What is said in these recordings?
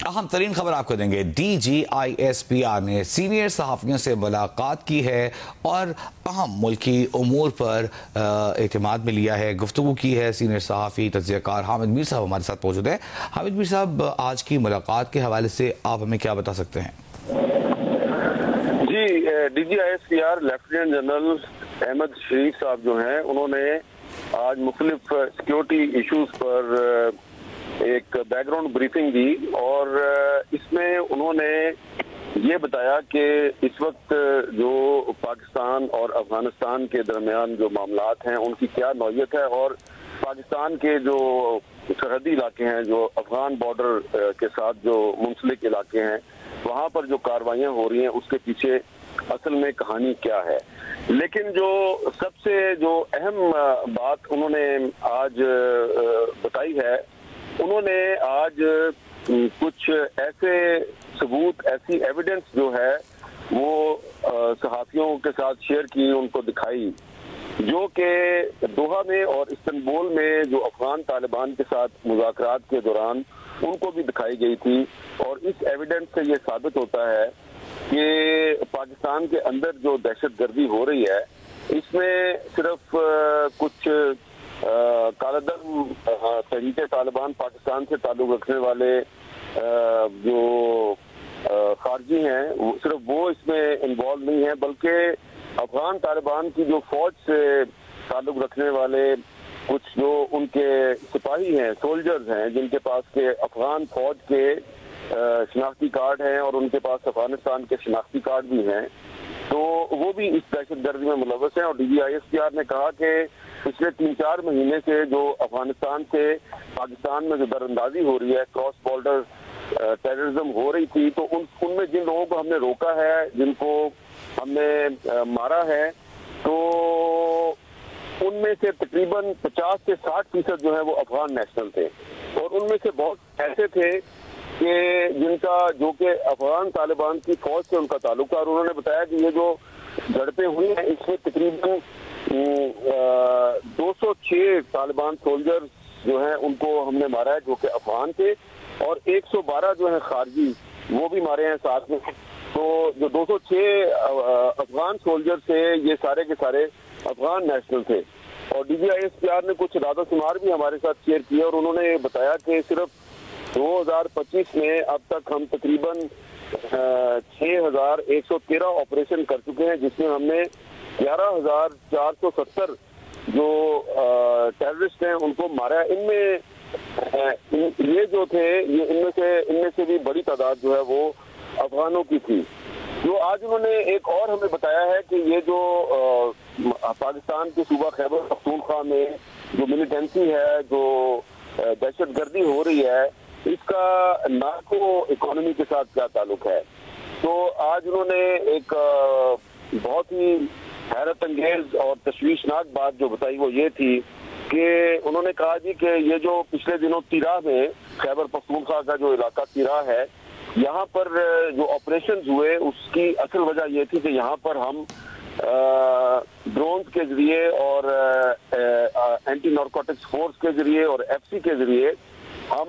اہم ترین خبر آپ کو دیں گے۔ DGISPR نے سینئر صحافیوں سے ملاقات کی ہے اور اہم ملکی امور پر اعتماد میں لیا ہے، گفتگو کی ہے۔ سینئر صحافی تجزیہ کار حامد میر صاحب ہمارے ساتھ موجود ہیں۔ حامد میر صاحب، آج کی ملاقات کے حوالے سے آپ ہمیں کیا بتا سکتے ہیں؟ جی، DGISPR لیفٹیننٹ جنرل احمد شریف صاحب جو ہیں، انہوں نے آج مختلف سیکیورٹی ایشوز پر ایک بیک گراؤنڈ بریفنگ دی اور اس میں انہوں نے یہ بتایا کہ اس وقت جو پاکستان اور افغانستان کے درمیان جو معاملات ہیں ان کی کیا نوعیت ہے، اور پاکستان کے جو سرحدی علاقے ہیں، جو افغان بارڈر کے ساتھ جو منسلک علاقے ہیں، وہاں پر جو کارروائیاں ہو رہی ہیں اس کے پیچھے اصل میں کہانی کیا ہے۔ لیکن جو سب سے جو اہم بات انہوں نے آج بتائی ہے، انہوں نے آج کچھ ایسے ثبوت، ایسی ایویڈنس جو ہے وہ صحافیوں کے ساتھ شیئر کی، ان کو دکھائی، جو کہ دوحہ میں اور استنبول میں جو افغان طالبان کے ساتھ مذاکرات کے دوران ان کو بھی دکھائی گئی تھی۔ اور اس ایویڈنس سے یہ ثابت ہوتا ہے کہ پاکستان کے اندر جو دہشت گردی ہو رہی ہے، اس میں صرف کچھ کالا دم تحریک طالبان پاکستان سے تعلق رکھنے والے جو خارجی ہیں، صرف وہ اس میں انوالو نہیں ہیں، بلکہ افغان طالبان کی جو فوج سے تعلق رکھنے والے کچھ جو ان کے سپاہی ہیں، سولجرز ہیں، جن کے پاس کے افغان فوج کے شناختی کارڈ ہیں اور ان کے پاس افغانستان کے شناختی کارڈ بھی ہیں، تو وہ بھی اس دہشت گردی میں ملوث ہیں۔ اور DGISPR نے کہا کہ پچھلے 3-4 مہینے سے جو افغانستان سے پاکستان میں جو دراندازی ہو رہی ہے، کراس بارڈر ٹیررزم ہو رہی تھی، تو ان میں جن لوگوں کو ہم نے روکا ہے، جن کو ہم نے مارا ہے، تو ان میں سے تقریباً 50 سے 60% جو ہے وہ افغان نیشنل تھے، اور ان میں سے بہت ایسے تھے کہ جن کا جو کہ افغان طالبان کی فوج سے ان کا تعلق تھا۔ اور انہوں نے بتایا کہ یہ جو جھڑپیں ہوئی ہیں، اس میں تقریباً 206 طالبان سولجر جو ہیں ان کو ہم نے مارا ہے، جو کہ افغان تھے، اور 112 جو ہیں خارجی، وہ بھی مارے ہیں ساتھ میں۔ تو جو 206 افغان سولجر تھے، یہ سارے کے سارے افغان نیشنل تھے۔ اور DGISPR نے کچھ اعداد و شمار بھی ہمارے ساتھ شیئر کیے، اور انہوں نے بتایا کہ صرف 2025 میں اب تک ہم تقریباً 6113 آپریشن کر چکے ہیں، جس میں ہم نے 11470 جو ٹیررسٹ ہیں ان کو مارا ہے۔ ان میں یہ جو تھے، ان میں سے بھی بڑی تعداد جو ہے وہ افغانوں کی تھی۔ جو آج انہوں نے ایک اور ہمیں بتایا ہے کہ یہ جو پاکستان کے صوبہ خیبر پختونخوا میں جو ملیٹنسی ہے، جو دہشت گردی ہو رہی ہے، اس کا نارکو اکانومی کے ساتھ کیا تعلق ہے۔ تو آج انہوں نے ایک بہت ہی حیرت انگیز اور تشویشناک بات جو بتائی، وہ یہ تھی کہ انہوں نے کہا جی کہ یہ جو پچھلے دنوں تیرا میں، خیبر پختونخوا کا جو علاقہ تیرا ہے، یہاں پر جو آپریشنز ہوئے اس کی اصل وجہ یہ تھی کہ یہاں پر ہم ڈرونز کے ذریعے اور اینٹی نارکوٹکس فورس کے ذریعے اور FCC کے ذریعے ہم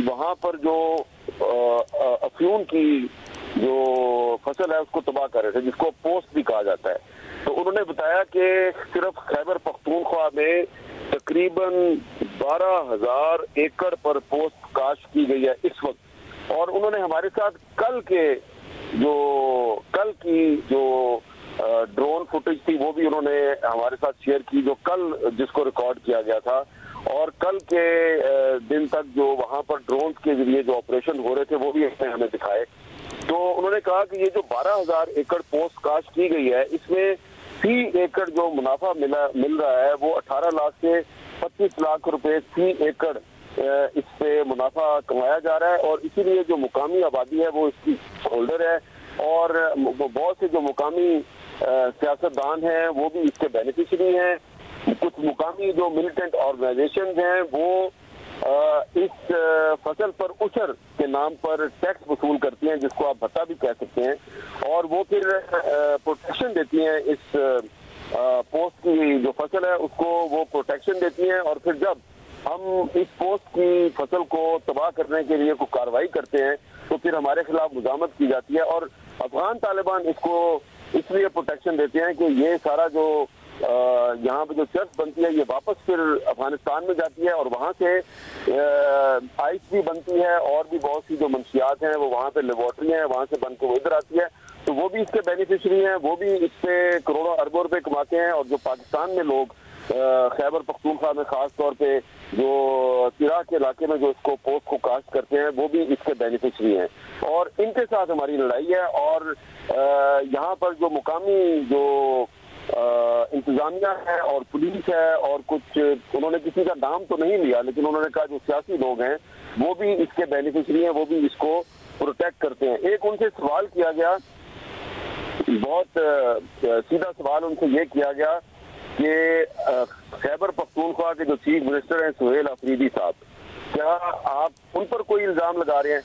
وہاں پر جو افیون کی جو فصل ہے اس کو تباہ کر رہے تھے، جس کو پوسٹ بھی کہا جاتا ہے۔ تو انہوں نے بتایا کہ صرف خیبر پختونخوا میں تقریباً 12,000 ایکڑ پر پوسٹ کاشت کی گئی ہے اس وقت۔ اور انہوں نے ہمارے ساتھ کل کی جو ڈرون فوٹیج تھی وہ بھی انہوں نے ہمارے ساتھ شیئر کی، جو کل جس کو ریکارڈ کیا گیا تھا، اور کل کے دن تک جو وہاں پر ڈرونز کے ذریعے جو آپریشن ہو رہے تھے وہ بھی ہمیں دکھائے۔ تو انہوں نے کہا کہ یہ جو 12,000 ایکڑ پوسٹ کاشت کی گئی ہے، اس میں فی ایکڑ جو منافع مل رہا ہے وہ 18 لاکھ سے 25 لاکھ روپے فی ایکڑ اس سے منافع کمایا جا رہا ہے۔ اور اسی لیے جو مقامی آبادی ہے وہ اس کی ہولڈر ہے، اور بہت سے جو مقامی سیاستدان ہیں وہ بھی اس کے بینیفیشری ہیں۔ کچھ مقامی جو ملیٹنٹ آرگنائزیشنز ہیں وہ اس فصل پر عشر کے نام پر ٹیکس وصول کرتی ہیں، جس کو آپ بھتہ بھی کہہ سکتے ہیں، اور وہ پھر پروٹیکشن دیتی ہیں اس پوسٹ کی جو فصل ہے اس کو وہ پروٹیکشن دیتی ہیں، اور پھر جب ہم اس پوسٹ کی فصل کو تباہ کرنے کے لیے کوئی کارروائی کرتے ہیں تو پھر ہمارے خلاف مزاحمت کی جاتی ہے، اور افغان طالبان اس کو اس لیے پروٹیکشن دیتے ہیں کہ یہ سارا جو یہاں پہ جو چرچ بنتی ہے یہ واپس پھر افغانستان میں جاتی ہے، اور وہاں سے آئس بھی بنتی ہے، اور بھی بہت سی جو منشیات ہیں وہ وہاں پہ لیبارٹری ہیں وہاں سے بن کے وہ ادھر آتی ہے، تو وہ بھی اس کے بینیفیشری ہیں، وہ بھی اس سے کروڑوں اربوں روپے کماتے ہیں، اور جو پاکستان میں لوگ خیبر پختونخوا میں خاص طور پہ جو تیراک کے علاقے میں جو اس کو پوسٹ کو کاشت کرتے ہیں وہ بھی اس کے بینیفیشری ہیں، اور ان کے ساتھ ہماری لڑائی ہے۔ اور یہاں پر جو مقامی جو انتظامیہ ہے اور پولیس ہے اور کچھ انہوں نے کسی کا نام تو نہیں لیا لیکن انہوں نے کہا جو سیاسی لوگ ہیں وہ بھی اس کے بینیفیشری ہیں، وہ بھی اس کو پروٹیکٹ کرتے ہیں۔ ایک ان سے سوال کیا گیا، بہت سیدھا سوال ان سے یہ کیا گیا کہ خیبر پختونخوا کے جو چیف منسٹر ہیں سہیل آفریدی صاحب، کیا آپ ان پر کوئی الزام لگا رہے ہیں،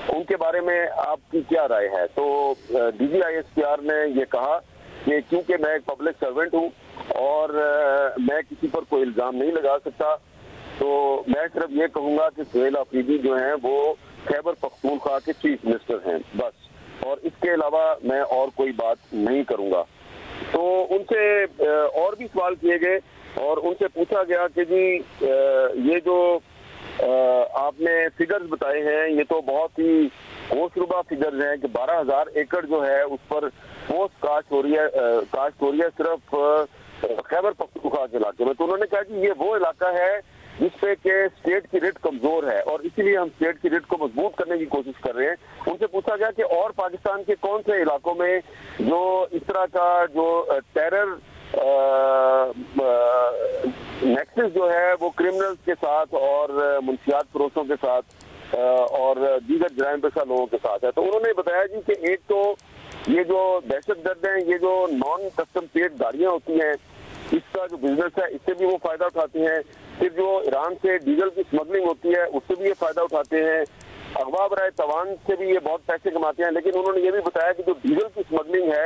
ان کے بارے میں آپ کی کیا رائے ہے؟ تو D G I S P R نے یہ کہا کہ کیونکہ میں ایک پبلک سرونٹ ہوں اور میں کسی پر کوئی الزام نہیں لگا سکتا، تو میں صرف یہ کہوں گا کہ سہیل آفریدی جو ہیں وہ خیبر پختونخوا کے چیف منسٹر ہیں بس، اور اس کے علاوہ میں اور کوئی بات نہیں کروں گا۔ تو ان سے اور بھی سوال کیے گئے اور ان سے پوچھا گیا کہ جی یہ جو آپ نے فگرز بتائے ہیں یہ تو بہت ہی ہوشربا فگرز ہیں کہ 12,000 ایکڑ جو ہے اس پر پوسٹ کاشت ہو رہی ہے صرف خیبر پختونخوا کے علاقے میں۔ تو انہوں نے کہا کہ یہ وہ علاقہ ہے جس پہ کہ اسٹیٹ کی رٹ کمزور ہے اور اسی لیے ہم اسٹیٹ کی رٹ کو مضبوط کرنے کی کوشش کر رہے ہیں۔ ان سے پوچھا گیا کہ اور پاکستان کے کون سے علاقوں میں جو اس طرح کا جو ٹیرر نیکسس جو ہے وہ کرمنلز کے ساتھ اور منشیات فروشوں کے ساتھ اور دیگر جرائم پیشہ لوگوں کے ساتھ ہے، تو انہوں نے بتایا جی کہ ایک تو یہ جو دہشت گرد ہیں، یہ جو نان کسٹم پیڈ گاڑیاں ہوتی ہیں اس کا جو بزنس ہے اس سے بھی وہ فائدہ اٹھاتے ہیں، پھر جو ایران سے ڈیزل کی اسمگلنگ ہوتی ہے اس سے بھی یہ فائدہ اٹھاتے ہیں، اغوا برائے توان سے بھی یہ بہت پیسے کماتے ہیں، لیکن انہوں نے یہ بھی بتایا کہ جو ڈیزل کی اسمگلنگ ہے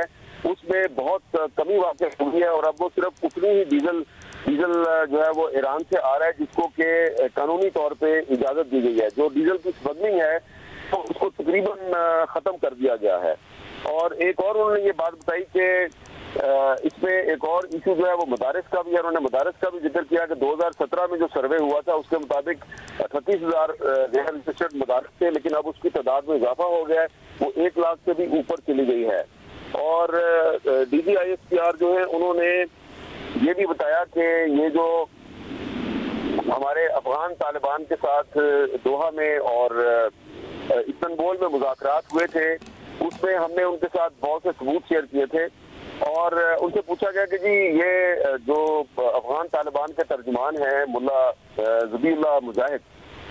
اس میں بہت کمی واقع ہوئی ہے، اور اب وہ صرف اتنی ہی ڈیزل جو ہے وہ ایران سے آ رہا ہے جس کو کہ قانونی طور پہ اجازت دی گئی ہے، جو ڈیزل کی اسمگلنگ ہے تو اس کو تقریباً ختم کر دیا گیا ہے۔ اور ایک اور انہوں نے یہ بات بتائی کہ اس میں ایک اور ایشو جو ہے وہ مدارس کا بھی ہے، انہوں نے مدارس کا بھی ذکر کیا کہ 2017 میں جو سروے ہوا تھا اس کے مطابق 38,000 غیر رجسٹرڈ مدارس تھے، لیکن اب اس کی تعداد میں اضافہ ہو گیا ہے، وہ 1 لاکھ سے بھی اوپر چلی گئی ہے۔ اور D G I S P R جو ہے انہوں نے یہ بھی بتایا کہ یہ جو ہمارے افغان طالبان کے ساتھ دوحہ میں اور استنبول میں مذاکرات ہوئے تھے اس میں ہم نے ان کے ساتھ بہت سے ثبوت شیئر کیے تھے، اور ان سے پوچھا گیا کہ جی یہ جو افغان طالبان کے ترجمان ہیں ملا ذبیح اللہ مجاہد،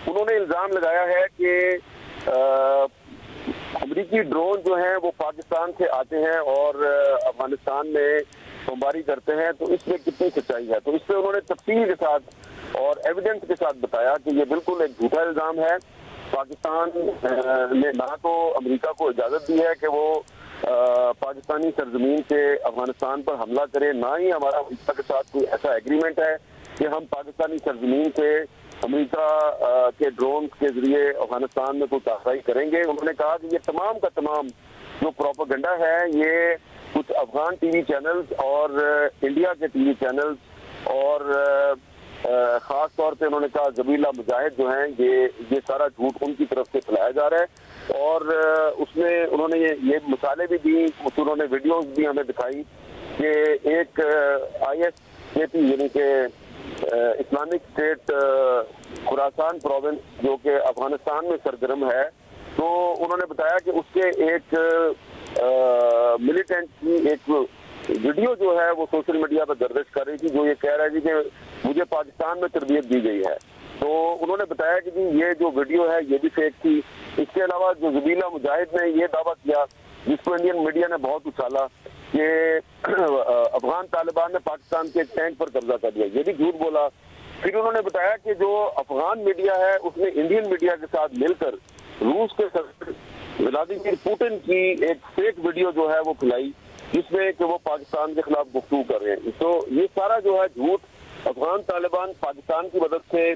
انہوں نے الزام لگایا ہے کہ امریکی ڈرون جو ہیں وہ پاکستان سے آتے ہیں اور افغانستان میں بمباری کرتے ہیں، تو اس میں کتنی سچائی ہے؟ تو اس پہ انہوں نے تفصیل کے ساتھ اور ایویڈنس کے ساتھ بتایا کہ یہ بالکل ایک جھوٹا الزام ہے۔ پاکستان نے نہ تو امریکہ کو اجازت دی ہے کہ وہ پاکستانی سرزمین سے افغانستان پر حملہ کرے، نہ ہی ہمارا امریکہ کے ساتھ کوئی ایسا ایگریمنٹ ہے کہ ہم پاکستانی سرزمین سے امریکہ کے ڈرون کے ذریعے افغانستان میں کوئی کارروائی کریں گے۔ انہوں نے کہا کہ یہ تمام کا تمام جو پروپیگنڈا ہے یہ کچھ افغان ٹی وی چینلز اور انڈیا کے ٹی وی چینلز اور خاص طور پہ انہوں نے کہا ذبیح اللہ مجاہد جو ہیں یہ سارا جھوٹ ان کی طرف سے پھیلایا جا رہا ہے، اور اس میں انہوں نے یہ مثالیں بھی دی، انہوں نے ویڈیوز بھی ہمیں دکھائی کہ ایک آئی ایس کے پی یعنی کہ اسلامک اسٹیٹ خراسان پروونس جو کہ افغانستان میں سرگرم ہے، تو انہوں نے بتایا کہ اس کے ایک ملیٹنٹ کی ایک ویڈیو جو ہے وہ سوشل میڈیا پہ گردش کر رہی تھی جو یہ کہہ رہا ہے کہ مجھے پاکستان میں تربیت دی گئی ہے، تو انہوں نے بتایا کہ جی یہ جو ویڈیو ہے یہ بھی فیک تھی۔ اس کے علاوہ جو ذبیح اللہ مجاہد نے یہ دعویٰ کیا جس کو انڈین میڈیا نے بہت اچھالا کہ افغان طالبان نے پاکستان کے ایک ٹینک پر قبضہ کر لیا، یہ بھی جھوٹ بولا۔ پھر انہوں نے بتایا کہ جو افغان میڈیا ہے اس نے انڈین میڈیا کے ساتھ مل کر روس کے صدر ولادیمیر پوٹن کی ایک فیک ویڈیو جو ہے وہ کھلائی جس میں کہ وہ پاکستان کے خلاف گفتگو کر رہے ہیں۔ تو یہ سارا جو ہے جھوٹ افغان طالبان پاکستان کی مدد سے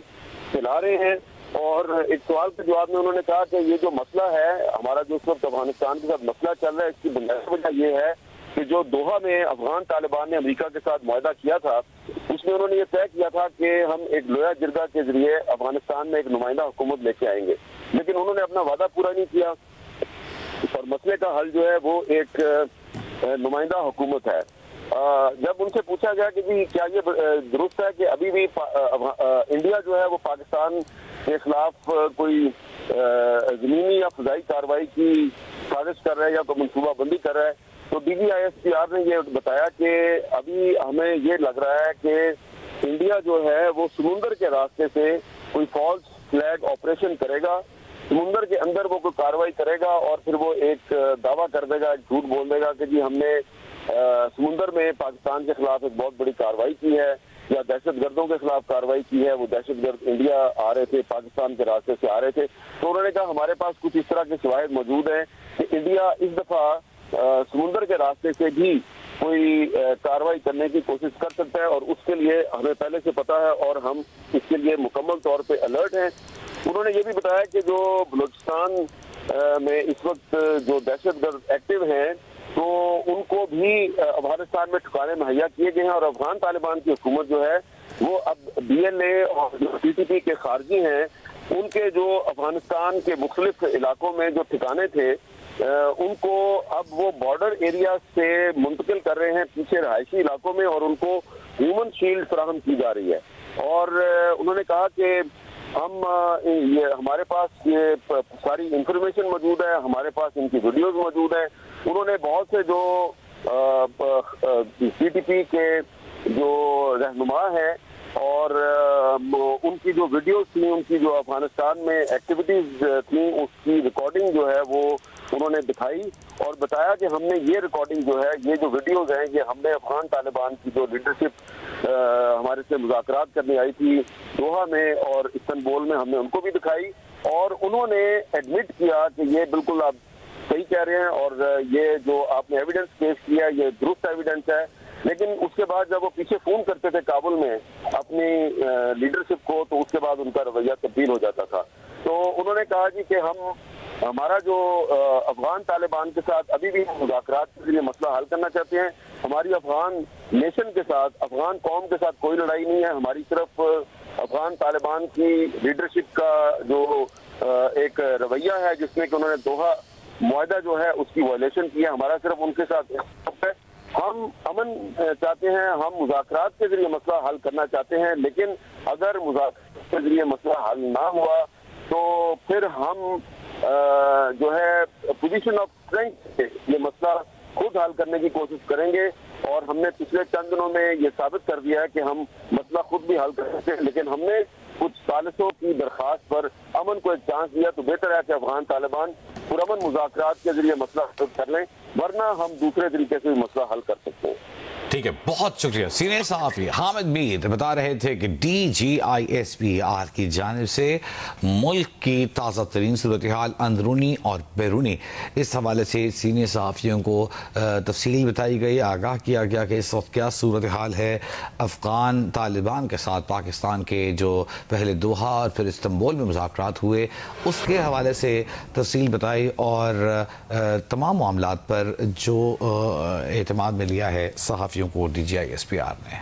پھیلا رہے ہیں، اور ایک سوال کے جواب میں انہوں نے کہا کہ یہ جو مسئلہ ہے ہمارا جو اس وقت افغانستان کے ساتھ مسئلہ چل رہا ہے، اس کی بنیادی وجہ یہ ہے کہ جو دوحہ میں افغان طالبان نے امریکہ کے ساتھ معاہدہ کیا تھا، اس میں انہوں نے یہ طے کیا تھا کہ ہم ایک لویا جرگہ کے ذریعے افغانستان میں ایک نمائندہ حکومت لے کے آئیں گے، لیکن انہوں نے اپنا وعدہ پورا نہیں کیا اور مسئلے کا حل جو ہے وہ ایک نمائندہ حکومت ہے۔ جب ان سے پوچھا گیا کہ جی کیا یہ درست ہے کہ ابھی بھی انڈیا جو ہے وہ پاکستان کے خلاف کوئی زمینی یا فضائی کارروائی کی سازش کر رہا ہے یا کوئی منصوبہ بندی کر رہا ہے، تو DGISPR نے یہ بتایا کہ ابھی ہمیں یہ لگ رہا ہے کہ انڈیا جو ہے وہ سمندر کے راستے سے کوئی فالس فلیگ آپریشن کرے گا، سمندر کے اندر وہ کوئی کارروائی کرے گا اور پھر وہ ایک دعویٰ کر دے گا، ایک جھوٹ بول دے گا کہ جی ہم نے سمندر میں پاکستان کے خلاف ایک بہت بڑی کارروائی کی ہے یا دہشت گردوں کے خلاف کارروائی کی ہے، وہ دہشت گرد انڈیا آ رہے تھے، پاکستان کے راستے سے آ رہے تھے۔ تو انہوں نے کہا ہمارے پاس کچھ اس طرح کے شواہد موجود ہیں کہ انڈیا اس دفعہ سمندر کے راستے سے بھی کوئی کارروائی کرنے کی کوشش کر سکتا ہے اور اس کے لیے ہمیں پہلے سے پتا ہے اور ہم اس کے لیے مکمل طور پہ الرٹ ہیں۔ انہوں نے یہ بھی بتایا کہ جو بلوچستان میں اس وقت جو دہشت گرد ایکٹیو ہیں تو ان کو بھی افغانستان میں ٹھکانے مہیا کیے گئے ہیں اور افغان طالبان کی حکومت جو ہے وہ اب BLA اور جو TTP کے خارجی ہیں ان کے جو افغانستان کے مختلف علاقوں میں جو ٹھکانے تھے ان کو اب وہ بارڈر ایریا سے منتقل کر رہے ہیں پیچھے رہائشی علاقوں میں اور ان کو ہیومن شیلڈ فراہم کی جا رہی ہے۔ اور انہوں نے کہا کہ ہمارے پاس یہ ساری انفارمیشن موجود ہے، ہمارے پاس ان کی ویڈیوز موجود ہیں۔ انہوں نے بہت سے جو TTP کے جو رہنما ہیں اور ان کی جو ویڈیوز تھیں، ان کی جو افغانستان میں ایکٹیویٹیز تھیں، اس کی ریکارڈنگ جو ہے وہ انہوں نے دکھائی اور بتایا کہ ہم نے یہ ریکارڈنگ جو ہے، یہ جو ویڈیوز ہیں، یہ ہم نے افغان طالبان کی جو لیڈرشپ ہمارے سے مذاکرات کرنے آئی تھی دوحہ میں اور استنبول میں، ہم نے ان کو بھی دکھائی اور انہوں نے ایڈمٹ کیا کہ یہ بالکل آپ صحیح کہہ رہے ہیں اور یہ جو آپ نے ایویڈنس پیش کیا یہ درست ایویڈنس ہے۔ لیکن اس کے بعد جب وہ پیچھے فون کرتے تھے کابل میں اپنی لیڈرشپ کو تو اس کے بعد ان کا رویہ تبدیل ہو جاتا تھا۔ تو انہوں نے کہا جی کہ ہمارا جو افغان طالبان کے ساتھ ابھی بھی مذاکرات کے لیے مسئلہ حل کرنا چاہتے ہیں، ہماری افغان نیشن کے ساتھ، افغان قوم کے ساتھ کوئی لڑائی نہیں ہے، ہماری صرف افغان طالبان کی لیڈرشپ کا جو ایک رویہ ہے جس میں کہ انہوں نے دوحہ معاہدہ جو ہے اس کی وائلیشن کی ہے، ہمارا صرف ان کے ساتھ ہے۔ ہم امن چاہتے ہیں، ہم مذاکرات کے ذریعے مسئلہ حل کرنا چاہتے ہیں، لیکن اگر مذاکرات کے ذریعے مسئلہ حل نہ ہوا تو پھر ہم جو ہے پوزیشن آف اسٹرینتھ سے یہ مسئلہ خود حل کرنے کی کوشش کریں گے اور ہم نے پچھلے چند دنوں میں یہ ثابت کر دیا ہے کہ ہم مسئلہ خود بھی حل کر سکتے ہیں، لیکن ہم نے کچھ ثالثوں کی درخواست پر امن کو ایک چانس دیا تو بہتر ہے کہ افغان طالبان پرامن مذاکرات کے ذریعے مسئلہ حل کر لیں، ورنہ ہم دوسرے طریقے سے بھی مسئلہ حل کر سکتے ہیں۔ ٹھیک ہے، بہت شکریہ۔ سینئر صحافی حامد میر بتا رہے تھے کہ DGISPR کی جانب سے ملک کی تازہ ترین صورتحال اندرونی اور بیرونی اس حوالے سے سینئر صحافیوں کو تفصیل بتائی گئی، آگاہ کیا گیا کہ اس وقت کیا صورتحال ہے افغان طالبان کے ساتھ پاکستان کے جو پہلے دوحہ اور پھر استنبول میں مذاکرات ہوئے اس کے حوالے سے تفصیل بتائی اور تمام معاملات پر جو اعتماد میں لیا ہے صحافیوں کو DGISPR نے۔